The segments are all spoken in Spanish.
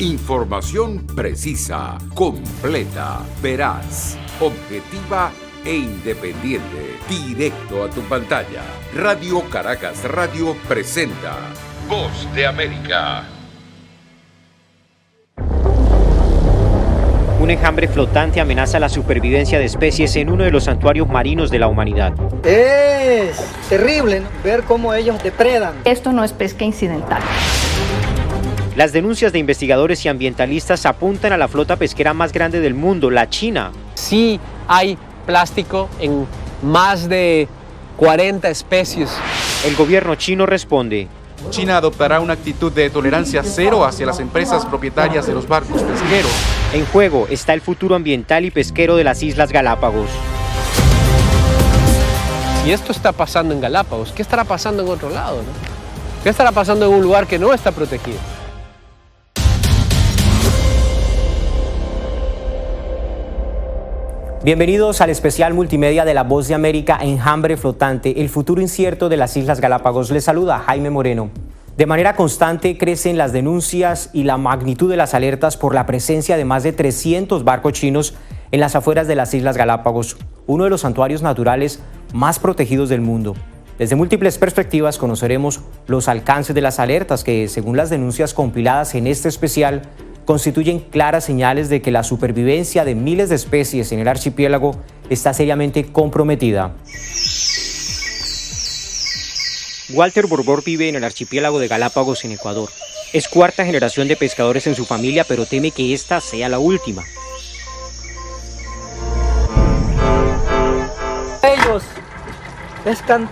Información precisa, completa, veraz, objetiva e independiente. Directo a tu pantalla. Radio Caracas Radio presenta Voz de América. Un enjambre flotante amenaza la supervivencia de especies en uno de los santuarios marinos de la humanidad. Es terrible, ¿no?, ver cómo ellos depredan. Esto no es pesca incidental. Las denuncias de investigadores y ambientalistas apuntan a la flota pesquera más grande del mundo, la China. Sí hay plástico en más de 40 especies. El gobierno chino responde. China adoptará una actitud de tolerancia cero hacia las empresas propietarias de los barcos pesqueros. En juego está el futuro ambiental y pesquero de las Islas Galápagos. Si esto está pasando en Galápagos, ¿qué estará pasando en otro lado, no? ¿Qué estará pasando en un lugar que no está protegido? Bienvenidos al especial multimedia de La Voz de América, Enjambre Flotante, el futuro incierto de las Islas Galápagos. Les saluda Jaime Moreno. De manera constante crecen las denuncias y la magnitud de las alertas por la presencia de más de 300 barcos chinos en las afueras de las Islas Galápagos, uno de los santuarios naturales más protegidos del mundo. Desde múltiples perspectivas conoceremos los alcances de las alertas que, según las denuncias compiladas en este especial, constituyen claras señales de que la supervivencia de miles de especies en el archipiélago está seriamente comprometida. Walter Borbor vive en el archipiélago de Galápagos en Ecuador. Es cuarta generación de pescadores en su familia, pero teme que esta sea la última. Ellos pescan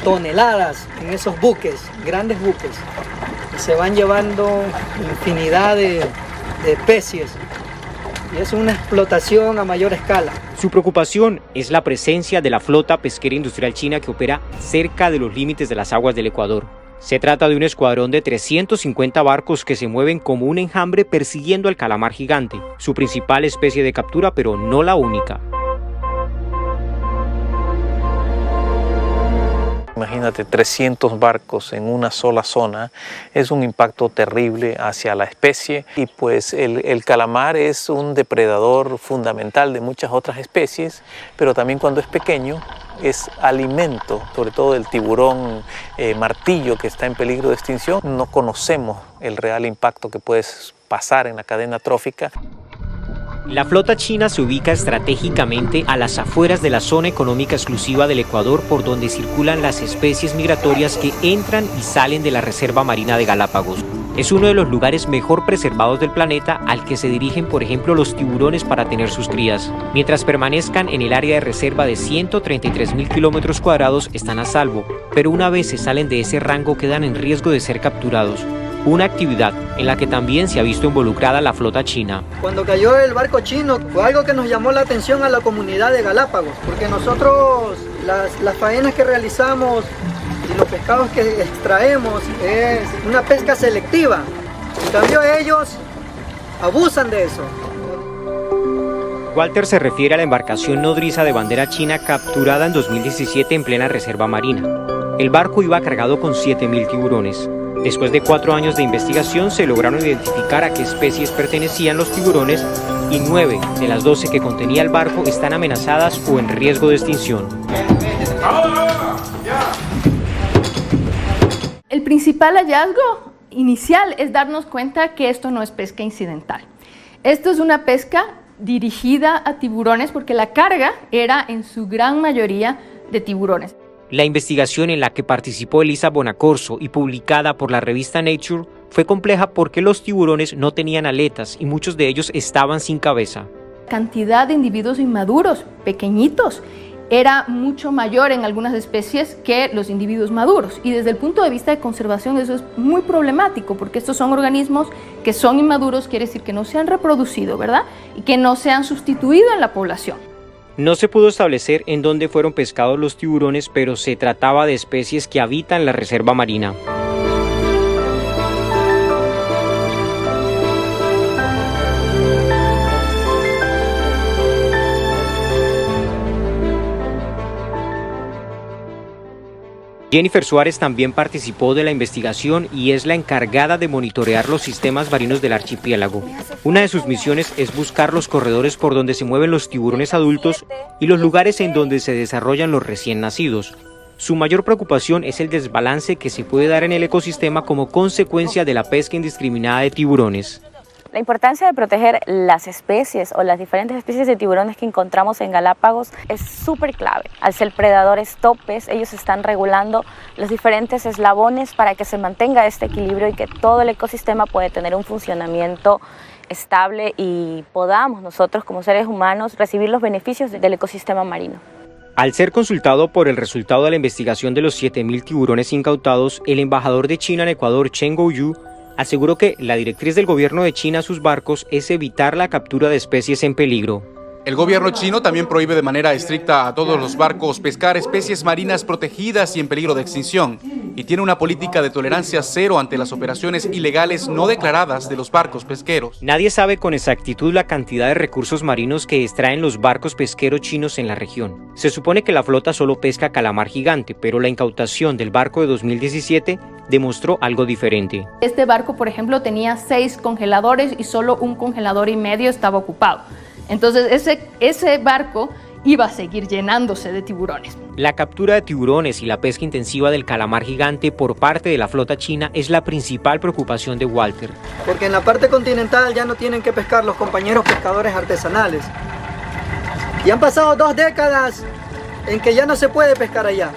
toneladas en esos buques, grandes buques, y se van llevando infinidad de especies. Y es una explotación a mayor escala. Su preocupación es la presencia de la flota pesquera industrial china que opera cerca de los límites de las aguas del Ecuador. Se trata de un escuadrón de 350 barcos que se mueven como un enjambre persiguiendo al calamar gigante, su principal especie de captura, pero no la única. Imagínate, 300 barcos en una sola zona, es un impacto terrible hacia la especie y pues el calamar es un depredador fundamental de muchas otras especies, pero también cuando es pequeño es alimento, sobre todo del tiburón martillo que está en peligro de extinción. No conocemos el real impacto que puede pasar en la cadena trófica. La flota china se ubica estratégicamente a las afueras de la zona económica exclusiva del Ecuador, por donde circulan las especies migratorias que entran y salen de la Reserva Marina de Galápagos. Es uno de los lugares mejor preservados del planeta al que se dirigen, por ejemplo, los tiburones para tener sus crías. Mientras permanezcan en el área de reserva de 133.000 kilómetros cuadrados, están a salvo, pero una vez se salen de ese rango quedan en riesgo de ser capturados. Una actividad en la que también se ha visto involucrada la flota china. Cuando cayó el barco chino fue algo que nos llamó la atención a la comunidad de Galápagos, porque nosotros las faenas que realizamos y los pescados que extraemos es una pesca selectiva. En cambio ellos abusan de eso. Walter se refiere a la embarcación nodriza de bandera china capturada en 2017 en plena reserva marina. El barco iba cargado con 7.000 tiburones. Después de 4 años de investigación se lograron identificar a qué especies pertenecían los tiburones y 9 de las 12 que contenía el barco están amenazadas o en riesgo de extinción. El principal hallazgo inicial es darnos cuenta que esto no es pesca incidental. Esto es una pesca dirigida a tiburones porque la carga era en su gran mayoría de tiburones. La investigación en la que participó Elisa Bonacorso y publicada por la revista Nature fue compleja porque los tiburones no tenían aletas y muchos de ellos estaban sin cabeza. La cantidad de individuos inmaduros, pequeñitos, era mucho mayor en algunas especies que los individuos maduros. Y desde el punto de vista de conservación eso es muy problemático porque estos son organismos que son inmaduros, quiere decir que no se han reproducido, ¿verdad? Y que no se han sustituido en la población. No se pudo establecer en dónde fueron pescados los tiburones, pero se trataba de especies que habitan la reserva marina. Jennifer Suárez también participó de la investigación y es la encargada de monitorear los sistemas marinos del archipiélago. Una de sus misiones es buscar los corredores por donde se mueven los tiburones adultos y los lugares en donde se desarrollan los recién nacidos. Su mayor preocupación es el desbalance que se puede dar en el ecosistema como consecuencia de la pesca indiscriminada de tiburones. La importancia de proteger las especies o las diferentes especies de tiburones que encontramos en Galápagos es súper clave. Al ser predadores topes, ellos están regulando los diferentes eslabones para que se mantenga este equilibrio y que todo el ecosistema pueda tener un funcionamiento estable y podamos nosotros como seres humanos recibir los beneficios del ecosistema marino. Al ser consultado por el resultado de la investigación de los 7.000 tiburones incautados, el embajador de China en Ecuador, Chen Guoyu, aseguró que la directriz del gobierno de China a sus barcos es evitar la captura de especies en peligro. El gobierno chino también prohíbe de manera estricta a todos los barcos pescar especies marinas protegidas y en peligro de extinción, y tiene una política de tolerancia cero ante las operaciones ilegales no declaradas de los barcos pesqueros. Nadie sabe con exactitud la cantidad de recursos marinos que extraen los barcos pesqueros chinos en la región. Se supone que la flota solo pesca calamar gigante, pero la incautación del barco de 2017 demostró algo diferente. Este barco, por ejemplo, tenía 6 congeladores y solo 1,5 congelador estaba ocupado. Entonces ese barco iba a seguir llenándose de tiburones. La captura de tiburones y la pesca intensiva del calamar gigante por parte de la flota china es la principal preocupación de Walter. Porque en la parte continental ya no tienen que pescar los compañeros pescadores artesanales. Y han pasado 2 décadas en que ya no se puede pescar allá.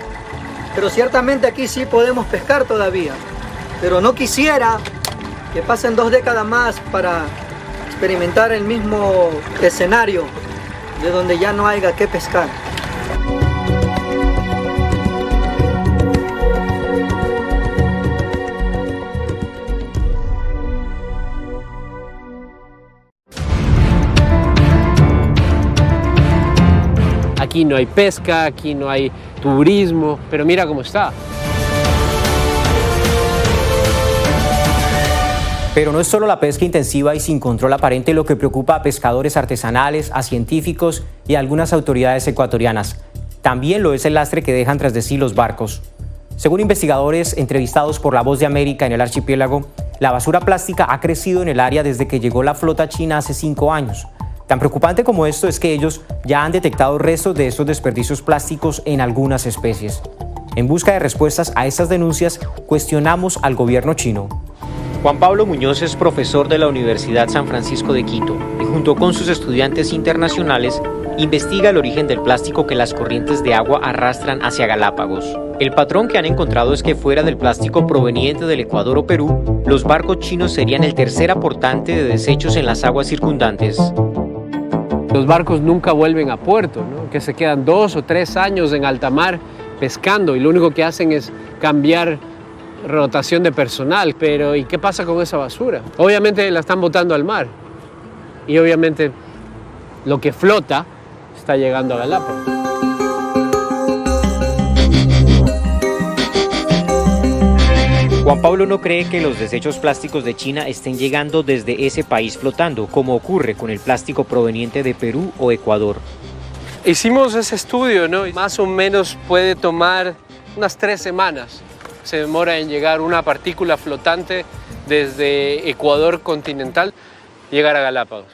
Pero ciertamente aquí sí podemos pescar todavía. Pero no quisiera que pasen 2 décadas más para experimentar el mismo escenario de donde ya no haya que pescar. Aquí no hay pesca, aquí no hay turismo, pero mira cómo está. Pero no es solo la pesca intensiva y sin control aparente lo que preocupa a pescadores artesanales, a científicos y a algunas autoridades ecuatorianas. También lo es el lastre que dejan tras de sí los barcos. Según investigadores entrevistados por La Voz de América en el archipiélago, la basura plástica ha crecido en el área desde que llegó la flota china hace 5 años. Tan preocupante como esto es que ellos ya han detectado restos de estos desperdicios plásticos en algunas especies. En busca de respuestas a estas denuncias, cuestionamos al gobierno chino. Juan Pablo Muñoz es profesor de la Universidad San Francisco de Quito y junto con sus estudiantes internacionales investiga el origen del plástico que las corrientes de agua arrastran hacia Galápagos. El patrón que han encontrado es que fuera del plástico proveniente del Ecuador o Perú, los barcos chinos serían el tercer aportante de desechos en las aguas circundantes. Los barcos nunca vuelven a puerto, ¿no? Que se quedan 2 o 3 años en alta mar pescando y lo único que hacen es cambiar rotación de personal. Pero ¿y qué pasa con esa basura? Obviamente la están botando al mar y obviamente lo que flota está llegando a Galápagos. Juan Pablo no cree que los desechos plásticos de China estén llegando desde ese país flotando, como ocurre con el plástico proveniente de Perú o Ecuador. Hicimos ese estudio, ¿no? Más o menos puede tomar unas 3 semanas. Se demora en llegar una partícula flotante desde Ecuador continental, llegar a Galápagos.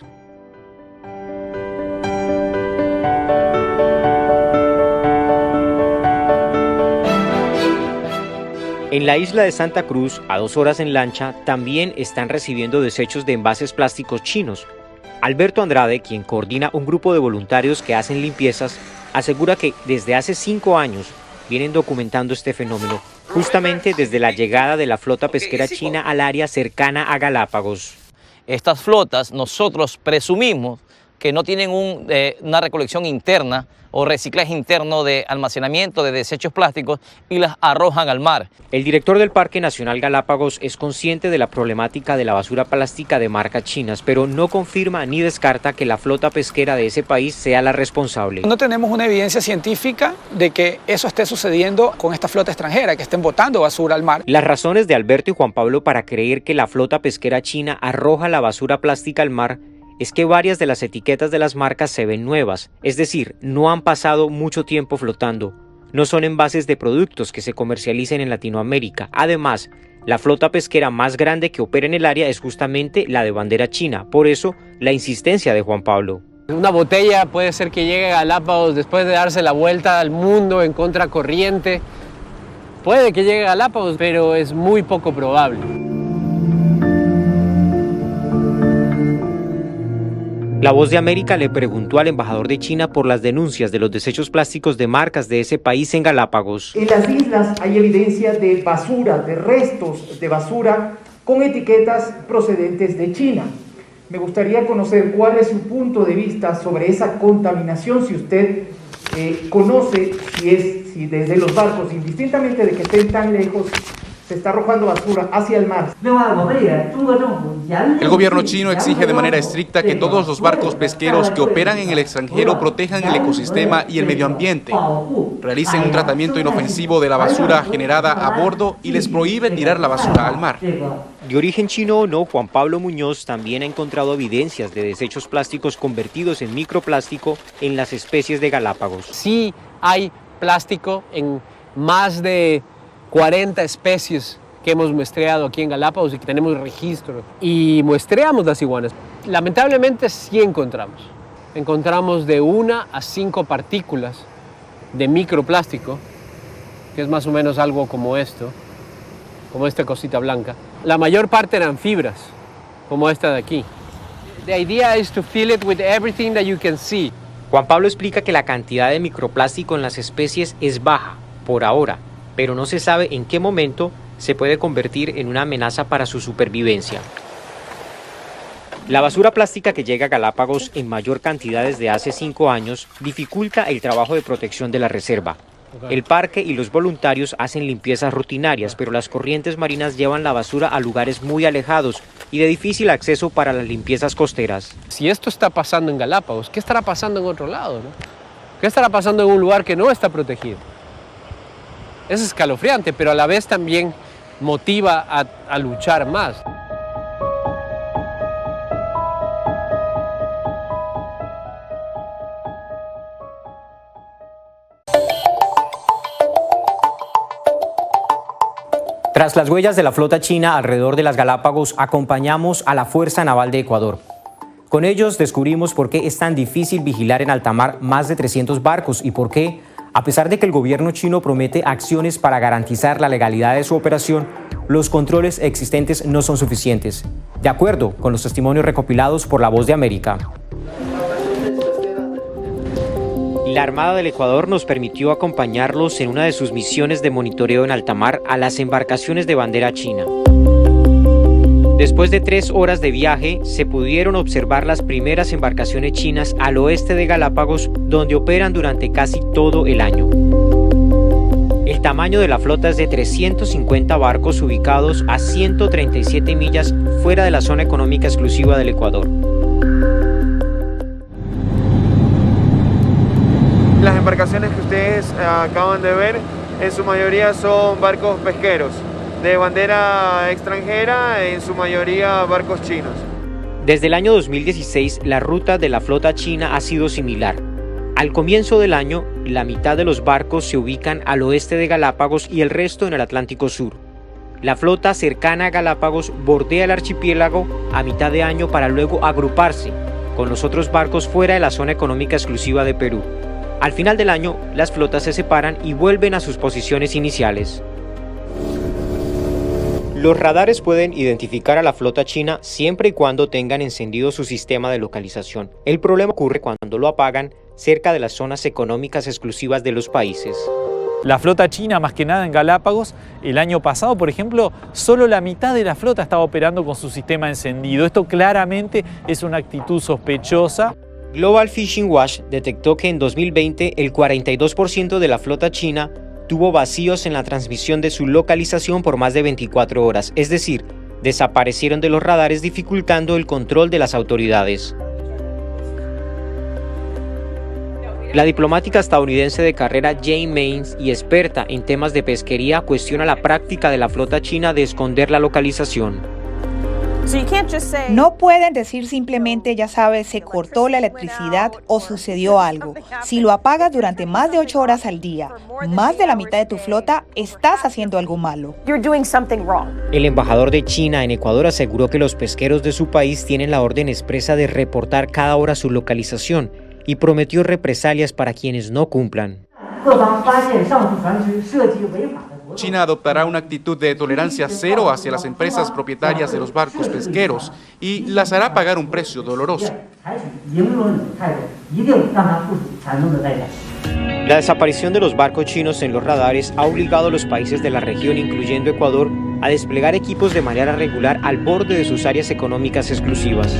En la isla de Santa Cruz, a 2 horas en lancha, también están recibiendo desechos de envases plásticos chinos. Alberto Andrade, quien coordina un grupo de voluntarios que hacen limpiezas, asegura que desde hace 5 años vienen documentando este fenómeno, justamente desde la llegada de la flota pesquera china al área cercana a Galápagos. Estas flotas nosotros presumimos que no tienen una recolección interna o reciclaje interno de almacenamiento de desechos plásticos y las arrojan al mar. El director del Parque Nacional Galápagos es consciente de la problemática de la basura plástica de marcas chinas, pero no confirma ni descarta que la flota pesquera de ese país sea la responsable. No tenemos una evidencia científica de que eso esté sucediendo con esta flota extranjera, que estén botando basura al mar. Las razones de Alberto y Juan Pablo para creer que la flota pesquera china arroja la basura plástica al mar es que varias de las etiquetas de las marcas se ven nuevas, es decir, no han pasado mucho tiempo flotando. no son envases de productos que se comercialicen en Latinoamérica. Además, la flota pesquera más grande que opera en el área es justamente la de bandera china. Por eso, la insistencia de Juan Pablo. Una botella puede ser que llegue a Galápagos después de darse la vuelta al mundo en contracorriente. Puede que llegue a Galápagos, pero es muy poco probable. La Voz de América le preguntó al embajador de China por las denuncias de los desechos plásticos de marcas de ese país en Galápagos. En las islas hay evidencia de basura, de restos de basura con etiquetas procedentes de China. Me gustaría conocer cuál es su punto de vista sobre esa contaminación, si usted conoce si desde los barcos, indistintamente de que estén tan lejos, se está arrojando basura hacia el mar. El gobierno chino exige de manera estricta que todos los barcos pesqueros que operan en el extranjero protejan el ecosistema y el medio ambiente, realicen un tratamiento inofensivo de la basura generada a bordo y les prohíbe tirar la basura al mar. De origen chino o no, Juan Pablo Muñoz también ha encontrado evidencias de desechos plásticos convertidos en microplástico en las especies de Galápagos. Sí hay plástico en más de 40 especies que hemos muestreado aquí en Galápagos y que tenemos registro. Y muestreamos las iguanas. Lamentablemente sí encontramos. Encontramos de 1 a 5 partículas de microplástico, que es más o menos algo como esto, como esta cosita blanca. La mayor parte eran fibras, como esta de aquí. The idea is to fill it with everything that you can see. Juan Pablo explica que la cantidad de microplástico en las especies es baja, por ahora, pero no se sabe en qué momento se puede convertir en una amenaza para su supervivencia. La basura plástica que llega a Galápagos en mayor cantidad desde hace 5 años dificulta el trabajo de protección de la reserva. El parque y los voluntarios hacen limpiezas rutinarias, pero las corrientes marinas llevan la basura a lugares muy alejados y de difícil acceso para las limpiezas costeras. Si esto está pasando en Galápagos, ¿qué estará pasando en otro lado, no? ¿Qué estará pasando en un lugar que no está protegido? Es escalofriante, pero a la vez también motiva a luchar más. Tras las huellas de la flota china alrededor de las Galápagos, acompañamos a la Fuerza Naval de Ecuador. Con ellos descubrimos por qué es tan difícil vigilar en alta mar más de 300 barcos y por qué, a pesar de que el gobierno chino promete acciones para garantizar la legalidad de su operación, los controles existentes no son suficientes, de acuerdo con los testimonios recopilados por La Voz de América. La Armada del Ecuador nos permitió acompañarlos en una de sus misiones de monitoreo en alta mar a las embarcaciones de bandera china. Después de 3 horas de viaje, se pudieron observar las primeras embarcaciones chinas al oeste de Galápagos, donde operan durante casi todo el año. El tamaño de la flota es de 350 barcos ubicados a 137 millas fuera de la zona económica exclusiva del Ecuador. Las embarcaciones que ustedes acaban de ver, en su mayoría son barcos pesqueros, de bandera extranjera, en su mayoría barcos chinos. Desde el año 2016, la ruta de la flota china ha sido similar. Al comienzo del año, la mitad de los barcos se ubican al oeste de Galápagos y el resto en el Atlántico Sur. La flota cercana a Galápagos bordea el archipiélago a mitad de año para luego agruparse con los otros barcos fuera de la zona económica exclusiva de Perú. Al final del año, las flotas se separan y vuelven a sus posiciones iniciales. Los radares pueden identificar a la flota china siempre y cuando tengan encendido su sistema de localización. El problema ocurre cuando lo apagan cerca de las zonas económicas exclusivas de los países. La flota china, más que nada en Galápagos, el año pasado, por ejemplo, solo la mitad de la flota estaba operando con su sistema encendido. Esto claramente es una actitud sospechosa. Global Fishing Watch detectó que en 2020 el 42% de la flota china tuvo vacíos en la transmisión de su localización por más de 24 horas, es decir, desaparecieron de los radares dificultando el control de las autoridades. La diplomática estadounidense de carrera Jane Mains y experta en temas de pesquería cuestiona la práctica de la flota china de esconder la localización. No pueden decir simplemente, ya sabes, se cortó la electricidad o sucedió algo. Si lo apagas durante más de 8 horas al día, más de la mitad de tu flota, estás haciendo algo malo. El embajador de China en Ecuador aseguró que los pesqueros de su país tienen la orden expresa de reportar cada hora su localización y prometió represalias para quienes no cumplan. China adoptará una actitud de tolerancia cero hacia las empresas propietarias de los barcos pesqueros y las hará pagar un precio doloroso. La desaparición de los barcos chinos en los radares ha obligado a los países de la región, incluyendo Ecuador, a desplegar equipos de manera regular al borde de sus áreas económicas exclusivas.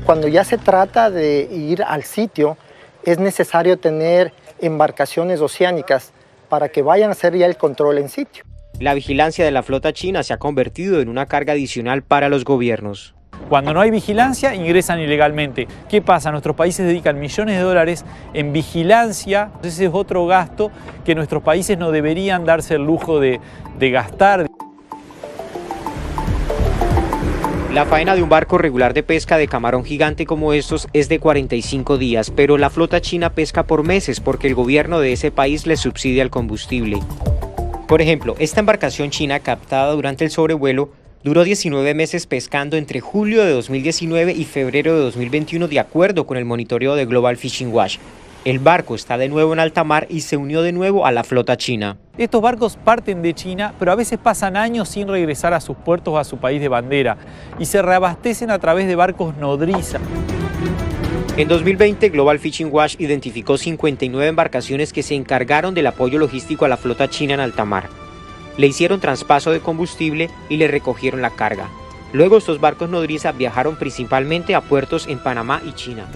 Cuando ya se trata de ir al sitio, es necesario tener embarcaciones oceánicas para que vayan a hacer ya el control en sitio. La vigilancia de la flota china se ha convertido en una carga adicional para los gobiernos. Cuando no hay vigilancia, ingresan ilegalmente. ¿Qué pasa? Nuestros países dedican millones de dólares en vigilancia. Ese es otro gasto que nuestros países no deberían darse el lujo de gastar. La faena de un barco regular de pesca de camarón gigante como estos es de 45 días, pero la flota china pesca por meses porque el gobierno de ese país le subsidia el combustible. Por ejemplo, esta embarcación china captada durante el sobrevuelo duró 19 meses pescando entre julio de 2019 y febrero de 2021 de acuerdo con el monitoreo de Global Fishing Watch. El barco está de nuevo en alta mar y se unió de nuevo a la flota china. Estos barcos parten de China, pero a veces pasan años sin regresar a sus puertos o a su país de bandera y se reabastecen a través de barcos nodriza. En 2020, Global Fishing Watch identificó 59 embarcaciones que se encargaron del apoyo logístico a la flota china en alta mar. Le hicieron traspaso de combustible y le recogieron la carga. Luego estos barcos nodriza viajaron principalmente a puertos en Panamá y China.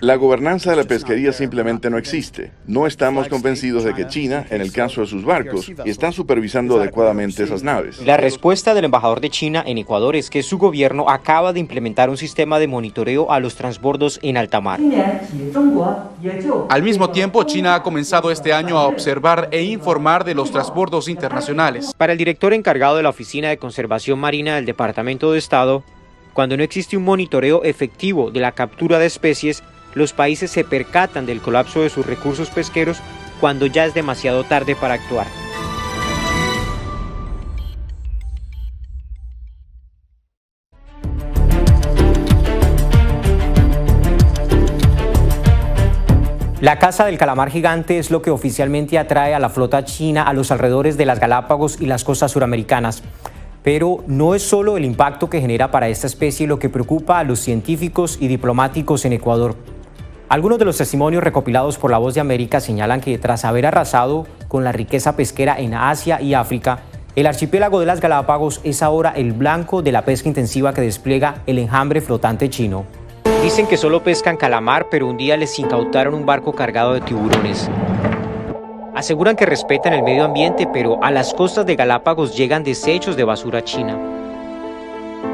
La gobernanza de la pesquería simplemente no existe. No estamos convencidos de que China, en el caso de sus barcos, está supervisando adecuadamente esas naves. La respuesta del embajador de China en Ecuador es que su gobierno acaba de implementar un sistema de monitoreo a los transbordos en alta mar. Al mismo tiempo, China ha comenzado este año a observar e informar de los transbordos internacionales. Para el director encargado de la Oficina de Conservación Marina del Departamento de Estado, cuando no existe un monitoreo efectivo de la captura de especies, los países se percatan del colapso de sus recursos pesqueros cuando ya es demasiado tarde para actuar. La caza del calamar gigante es lo que oficialmente atrae a la flota china a los alrededores de las Galápagos y las costas suramericanas. Pero no es solo el impacto que genera para esta especie lo que preocupa a los científicos y diplomáticos en Ecuador. Algunos de los testimonios recopilados por La Voz de América señalan que tras haber arrasado con la riqueza pesquera en Asia y África, el archipiélago de las Galápagos es ahora el blanco de la pesca intensiva que despliega el enjambre flotante chino. Dicen que solo pescan calamar, pero un día les incautaron un barco cargado de tiburones. Aseguran que respetan el medio ambiente, pero a las costas de Galápagos llegan desechos de basura china.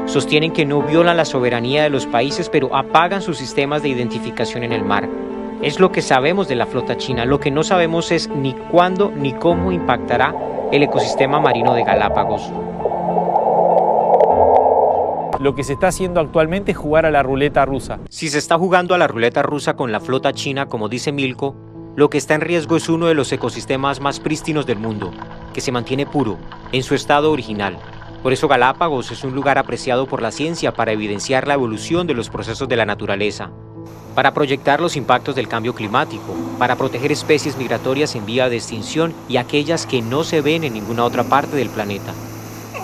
Sostienen que no violan la soberanía de los países, pero apagan sus sistemas de identificación en el mar. Es lo que sabemos de la flota china. Lo que no sabemos es ni cuándo ni cómo impactará el ecosistema marino de Galápagos. Lo que se está haciendo actualmente es jugar a la ruleta rusa. Si se está jugando a la ruleta rusa con la flota china, como dice Milko, lo que está en riesgo es uno de los ecosistemas más prístinos del mundo, que se mantiene puro, en su estado original. Por eso Galápagos es un lugar apreciado por la ciencia para evidenciar la evolución de los procesos de la naturaleza, para proyectar los impactos del cambio climático, para proteger especies migratorias en vía de extinción y aquellas que no se ven en ninguna otra parte del planeta.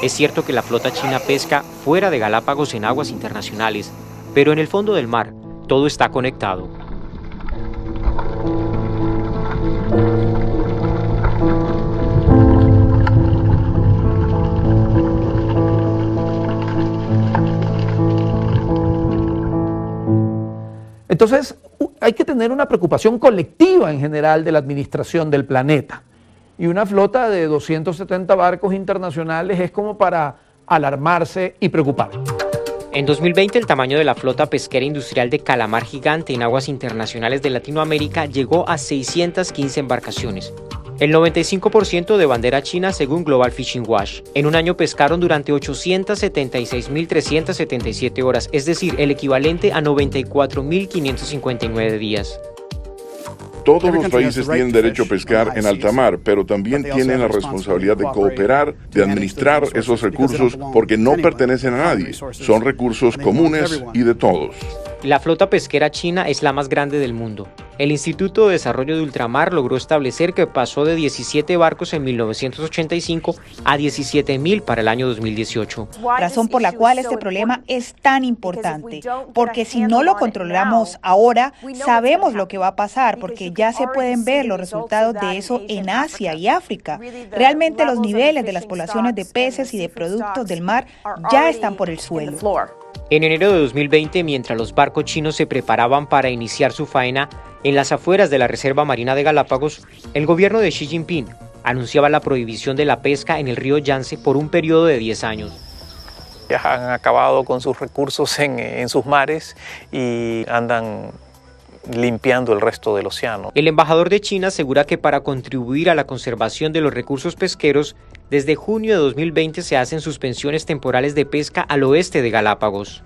Es cierto que la flota china pesca fuera de Galápagos en aguas internacionales, pero en el fondo del mar todo está conectado. Entonces, hay que tener una preocupación colectiva en general de la administración del planeta. Y una flota de 270 barcos internacionales es como para alarmarse y preocupar. En 2020, el tamaño de la flota pesquera industrial de calamar gigante en aguas internacionales de Latinoamérica llegó a 615 embarcaciones. El 95% de bandera china según Global Fishing Watch. En un año pescaron durante 876.377 horas, es decir, el equivalente a 94.559 días. Todos los países tienen derecho a pescar en alta mar, pero también tienen la responsabilidad de cooperar, de administrar esos recursos, porque no pertenecen a nadie. Son recursos comunes y de todos. La flota pesquera china es la más grande del mundo. El Instituto de Desarrollo de Ultramar logró establecer que pasó de 17 barcos en 1985 a 17.000 para el año 2018. Razón por la cual este problema es tan importante, porque si no lo controlamos ahora, sabemos lo que va a pasar, porque ya se pueden ver los resultados de eso en Asia y África. Realmente los niveles de las poblaciones de peces y de productos del mar ya están por el suelo. En enero de 2020, mientras los barcos chinos se preparaban para iniciar su faena en las afueras de la Reserva Marina de Galápagos, el gobierno de Xi Jinping anunciaba la prohibición de la pesca en el río Yangtze por un periodo de 10 años. Ya han acabado con sus recursos en sus mares y andan limpiando el resto del océano. El embajador de China asegura que para contribuir a la conservación de los recursos pesqueros, desde junio de 2020 se hacen suspensiones temporales de pesca al oeste de Galápagos.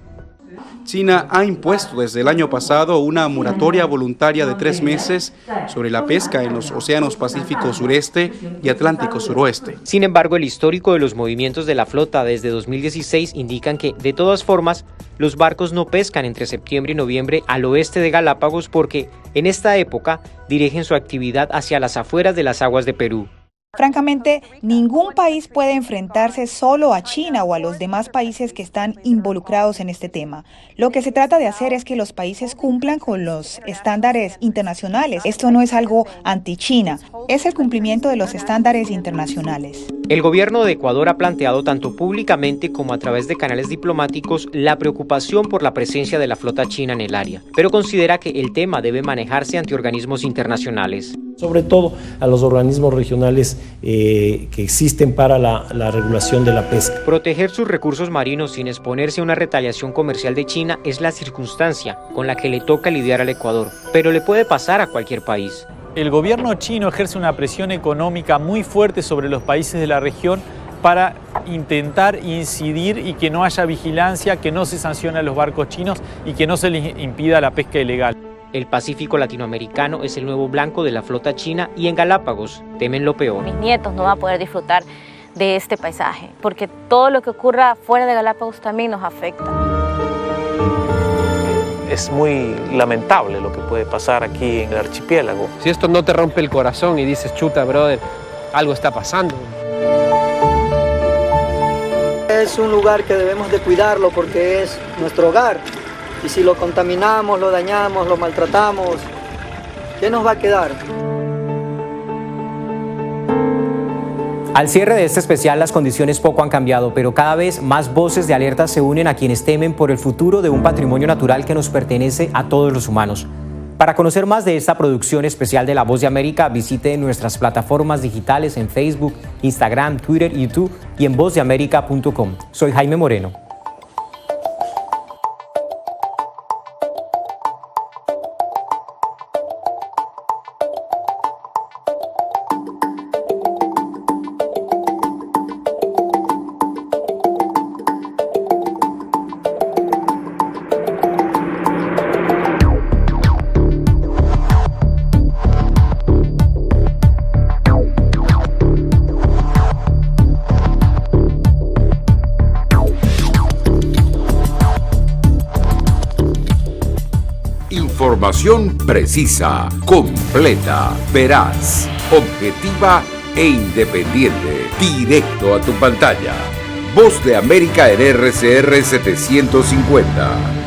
China ha impuesto desde el año pasado una moratoria voluntaria de 3 meses sobre la pesca en los océanos Pacífico Sureste y Atlántico Suroeste. Sin embargo, el histórico de los movimientos de la flota desde 2016 indican que, de todas formas, los barcos no pescan entre septiembre y noviembre al oeste de Galápagos porque, en esta época, dirigen su actividad hacia las afueras de las aguas de Perú. Francamente, ningún país puede enfrentarse solo a China o a los demás países que están involucrados en este tema. Lo que se trata de hacer es que los países cumplan con los estándares internacionales. Esto no es algo anti-China, es el cumplimiento de los estándares internacionales. El gobierno de Ecuador ha planteado tanto públicamente como a través de canales diplomáticos la preocupación por la presencia de la flota china en el área, pero considera que el tema debe manejarse ante organismos internacionales. Sobre todo a los organismos regionales que existen para la regulación de la pesca. Proteger sus recursos marinos sin exponerse a una retaliación comercial de China es la circunstancia con la que le toca lidiar al Ecuador, pero le puede pasar a cualquier país. El gobierno chino ejerce una presión económica muy fuerte sobre los países de la región para intentar incidir y que no haya vigilancia, que no se sancione a los barcos chinos y que no se les impida la pesca ilegal. El Pacífico latinoamericano es el nuevo blanco de la flota china y en Galápagos temen lo peor. Mis nietos no van a poder disfrutar de este paisaje, porque todo lo que ocurra fuera de Galápagos también nos afecta. Es muy lamentable lo que puede pasar aquí en el archipiélago. Si esto no te rompe el corazón y dices, chuta, brother, algo está pasando. Es un lugar que debemos de cuidarlo porque es nuestro hogar. Y si lo contaminamos, lo dañamos, lo maltratamos, ¿qué nos va a quedar? Al cierre de este especial, las condiciones poco han cambiado, pero cada vez más voces de alerta se unen a quienes temen por el futuro de un patrimonio natural que nos pertenece a todos los humanos. Para conocer más de esta producción especial de La Voz de América, visite nuestras plataformas digitales en Facebook, Instagram, Twitter, YouTube y en vozdeamerica.com. Soy Jaime Moreno. Información precisa, completa, veraz, objetiva e independiente. Directo a tu pantalla. Voz de América en RCR 750.